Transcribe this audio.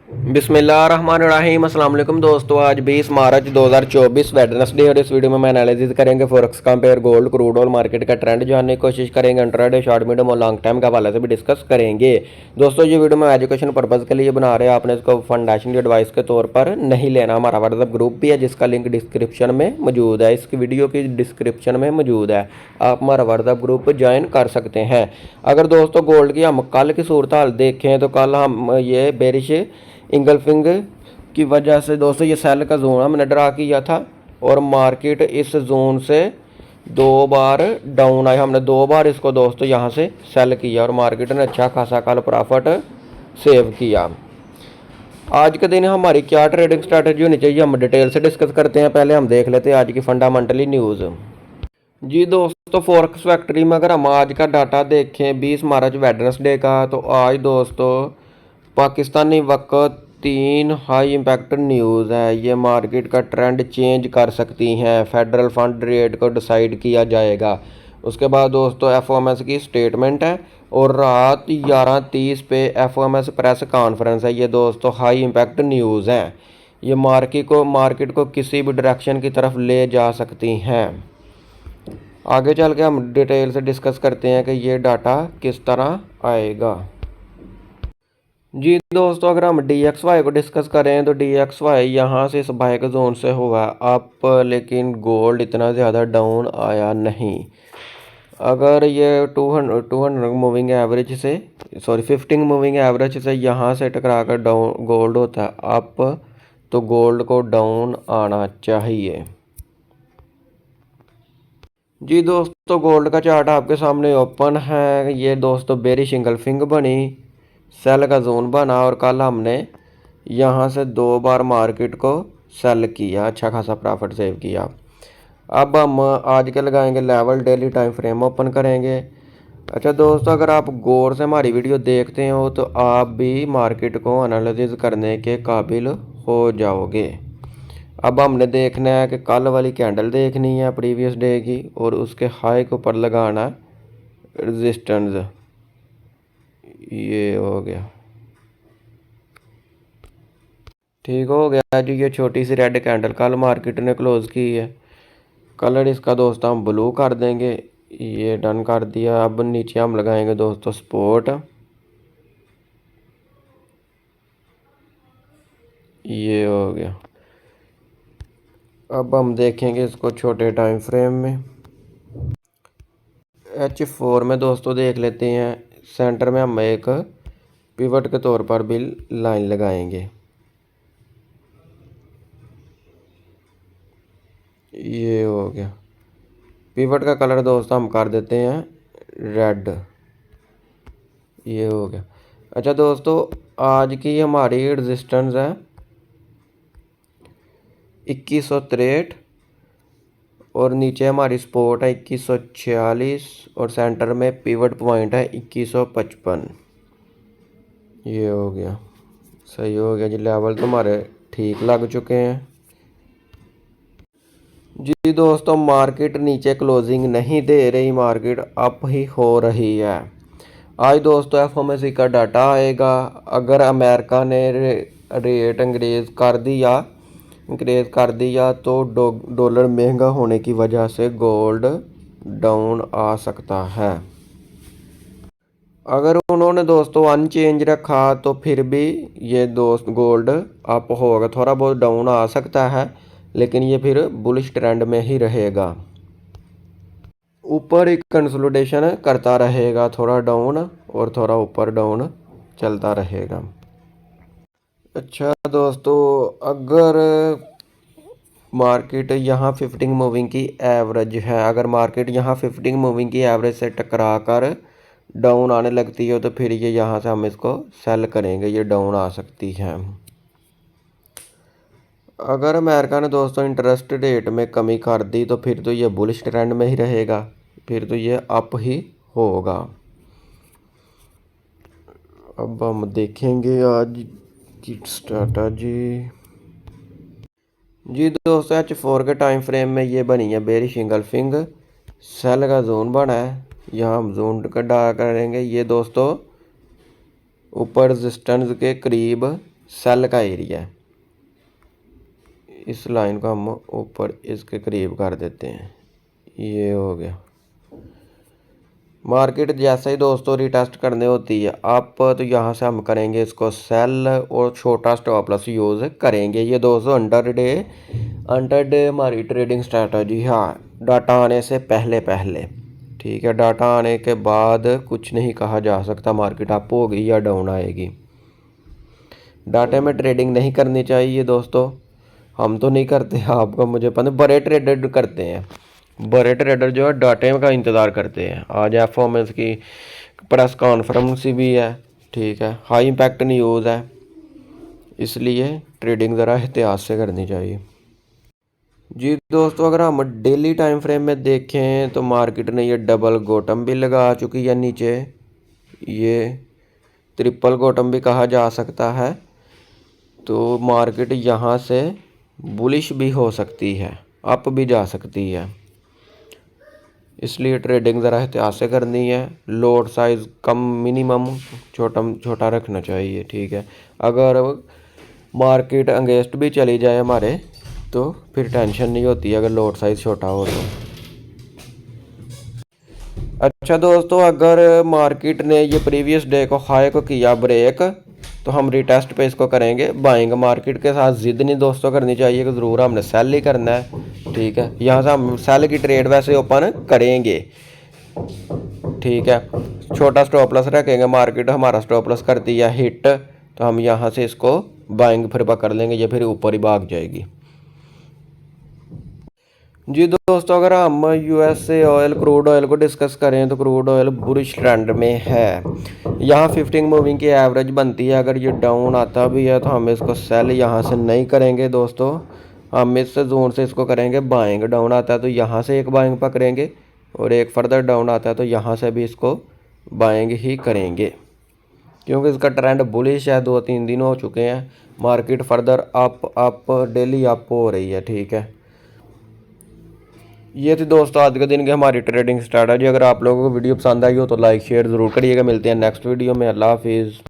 बिस्मिल्लाहिर्रहमानिर्रहीम। अस्सलाम वालेकुम दोस्तों, आज 20 मार्च 2024 वेडनेसडे और इस वीडियो में मैं एनालिसिस करेंगे forex compare gold crude oil market का ट्रेंड जानने की कोशिश करेंगे। इंट्राडे, शॉर्ट, मीडियम और लॉन्ग टाइम के हवाले से भी डिस्कस करेंगे। दोस्तों ये वीडियो मैं एजुकेशन पर्पज़ के लिए बना रहे हैं, आपने इसको फंडेशन एडवाइस के तौर पर नहीं लेना। हमारा व्हाट्सएप ग्रुप भी है जिसका लिंक डिस्क्रिप्शन में मौजूद है, इसकी वीडियो की डिस्क्रिप्शन में मौजूद है, आप हमारा व्हाट्सएप ग्रुप ज्वाइन कर सकते हैं। अगर दोस्तों गोल्ड की हम कल की सूरत हाल देखें तो कल हम ये बेरिश इंगल्फिंग की वजह से दोस्तों ये सेल का जोन हमने ड्रा किया था और मार्केट इस जोन से दो बार डाउन आया। हमने दो बार इसको दोस्तों यहाँ से सेल किया और मार्केट ने अच्छा खासा कल प्रॉफिट सेव किया। आज के दिन हमारी क्या ट्रेडिंग स्ट्रैटेजी होनी चाहिए, हम डिटेल से डिस्कस करते हैं। पहले हम देख लेते हैं आज की फंडामेंटली न्यूज़। जी दोस्तों, फॉरेक्स फैक्ट्री में अगर हम आज का डाटा देखें 20 मार्च वेडनेसडे का, तो आज दोस्तों पाकिस्तानी वक्त 3 हाई इम्पैक्ट न्यूज़ है। ये मार्केट का ट्रेंड चेंज कर सकती हैं। फेडरल फंड रेट को डिसाइड किया जाएगा। उसके बाद दोस्तों एफओएमएस की स्टेटमेंट है और रात 11:30 पे एफओएमएस प्रेस कॉन्फ्रेंस है। ये दोस्तों हाई इम्पैक्ट न्यूज़ हैं। ये मार्केट को किसी भी डायरेक्शन की तरफ ले जा सकती हैं। आगे चल के हम डिटेल से डिस्कस करते हैं कि ये डाटा किस तरह आएगा। जी दोस्तों, अगर हम DXY को डिस्कस करें तो DXY यहाँ से इस बाइक जोन से हुआ अप, लेकिन गोल्ड इतना ज़्यादा डाउन आया नहीं। अगर ये 200 मूविंग एवरेज से 15 मूविंग एवरेज से यहाँ से टकरा कर डाउन गोल्ड होता है अप, तो गोल्ड को डाउन आना चाहिए। जी दोस्तों, गोल्ड का चार्ट आपके सामने ओपन है। ये दोस्तों बेरिश इंगल्फिंग बनी, सेल का जोन बना और कल हमने यहाँ से दो बार मार्केट को सेल किया, अच्छा खासा प्रॉफिट सेव किया। अब हम आज के लगाएंगे level, daily time frame open करेंगे। अच्छा दोस्तों, अगर आप गौर से हमारी वीडियो देखते हो तो आप भी मार्केट को एनालिसिस करने के काबिल हो जाओगे। अब हमने देखना है कि कल वाली कैंडल देखनी है प्रीवियस डे की और उसके हाई के ऊपर लगाना रेजिस्टेंस। ये हो गया, ठीक हो गया जी। ये छोटी सी रेड कैंडल कल मार्केट ने क्लोज की है। कलर इसका दोस्तों हम ब्लू कर देंगे, ये डन कर दिया। अब नीचे हम लगाएंगे दोस्तों सपोर्ट, ये हो गया। अब हम देखेंगे इसको छोटे टाइम फ्रेम में। H4 में दोस्तों देख लेते हैं। सेंटर में हम एक पिवट के तौर पर भी लाइन लगाएंगे, ये हो गया। पिवट का कलर दोस्तों हम कर देते हैं रेड, ये हो गया। अच्छा दोस्तों, आज की हमारी रेजिस्टेंस है 2163 और नीचे हमारी सपोर्ट है 2146 और सेंटर में पिवट पॉइंट है 2155। ये हो गया, सही हो गया जी। लेवल तुम्हारे ठीक लग चुके हैं। जी दोस्तों, मार्केट नीचे क्लोजिंग नहीं दे रही, मार्केट अप ही हो रही है। आज दोस्तों एफओएमसी का डाटा आएगा। अगर अमेरिका ने रेट इंक्रीज कर दिया तो डॉलर महंगा होने की वजह से गोल्ड डाउन आ सकता है। अगर उन्होंने दोस्तों अनचेंज रखा तो फिर भी ये दोस्त गोल्ड अप होगा, थोड़ा बहुत डाउन आ सकता है लेकिन ये फिर बुलिश ट्रेंड में ही रहेगा। ऊपर एक कंसोलिडेशन करता रहेगा, थोड़ा डाउन और थोड़ा ऊपर डाउन चलता रहेगा। अच्छा दोस्तों, अगर मार्केट यहाँ 15 मूविंग की एवरेज है, अगर मार्केट यहाँ 15 मूविंग की एवरेज से टकरा कर डाउन आने लगती है तो फिर ये यहाँ से हम इसको सेल करेंगे, ये डाउन आ सकती है। अगर अमेरिका ने दोस्तों इंटरेस्ट रेट में कमी कर दी तो फिर तो ये बुलिश ट्रेंड में ही रहेगा, फिर तो ये अप ही होगा। अब हम देखेंगे आज की स्ट्रैटेजी। जी दोस्तों, H4 के टाइम फ्रेम में ये बनी है बेरिश इंगल्फिंग, सेल का जोन बना है, यहाँ हम जोन का ड्रा करेंगे। ये दोस्तों ऊपर रेजिस्टेंस के करीब सेल का एरिया है। इस लाइन को हम ऊपर इसके करीब कर देते हैं, ये हो गया। मार्केट जैसे ही दोस्तों रिटेस्ट करने होती है आप तो यहाँ से हम करेंगे इसको सेल और छोटा स्टॉप लॉस यूज़ करेंगे। ये दोस्तों अंडर डे हमारी ट्रेडिंग स्ट्रैटेजी। हाँ, डाटा आने से पहले पहले, ठीक है। डाटा आने के बाद कुछ नहीं कहा जा सकता मार्केट अप होगी या डाउन आएगी। डाटे में ट्रेडिंग नहीं करनी चाहिए दोस्तों, हम तो नहीं करते, आपको मुझे पता, बड़े ट्रेडर करते हैं। बड़े ट्रेडर जो है डाटे का इंतज़ार करते हैं। आज एफओएमएस की प्रेस कॉन्फ्रेंस भी है, ठीक है, हाई इम्पैक्ट न्यूज़ है, इसलिए ट्रेडिंग ज़रा एहतियात से करनी चाहिए। जी दोस्तों, अगर हम डेली टाइम फ्रेम में देखें तो मार्केट ने ये डबल बॉटम भी लगा चुकी है नीचे, ये ट्रिपल बॉटम भी कहा जा सकता है। तो मार्केट यहाँ से बुलिश भी हो सकती है, अप भी जा सकती है, इसलिए ट्रेडिंग ज़रा एहतियात से करनी है। लॉट साइज़ कम, मिनिमम छोटा रखना चाहिए, ठीक है। अगर मार्केट अगेंस्ट भी चली जाए हमारे तो फिर टेंशन नहीं होती अगर लॉट साइज़ छोटा हो तो। अच्छा दोस्तों, अगर मार्केट ने ये प्रीवियस डे को हाई को किया ब्रेक तो हम रिटेस्ट पे इसको करेंगे बाइंग। मार्केट के साथ ज़िद नहीं दोस्तों करनी चाहिए कि ज़रूर हमने सेल ही करना है, ठीक है। यहाँ से हम सेल की ट्रेड वैसे ओपन करेंगे, ठीक है। छोटा स्टॉप लॉस रखेंगे, मार्केट हमारा स्टॉप लॉस करती है हिट तो हम यहाँ से इसको बाइंग फिर पकड़ लेंगे, ये फिर ऊपर ही भाग जाएगी। जी दोस्तों, अगर हम यूएसए ऑयल, क्रूड ऑयल को डिस्कस करें तो क्रूड ऑयल बुलिश ट्रेंड में है। यहाँ 15 मूविंग की एवरेज बनती है, अगर ये डाउन आता भी है तो हम इसको सेल यहाँ से नहीं करेंगे दोस्तों, हम इस जोन से इसको करेंगे बाइंग। डाउन आता है तो यहाँ से एक बाइंग पकड़ेंगे और एक फर्दर डाउन आता है तो यहाँ से भी इसको बाइंग ही करेंगे, क्योंकि इसका ट्रेंड बुलिश है। 2-3 दिन हो चुके हैं, market further up daily up हो रही है, ठीक है। ये थी दोस्तों आज के दिन की हमारी ट्रेडिंग स्ट्रैटेजी। अगर आप लोगों को वीडियो पसंद आई हो तो लाइक शेयर ज़रूर करिएगा। मिलते हैं नेक्स्ट वीडियो में। अल्लाह हाफिज़।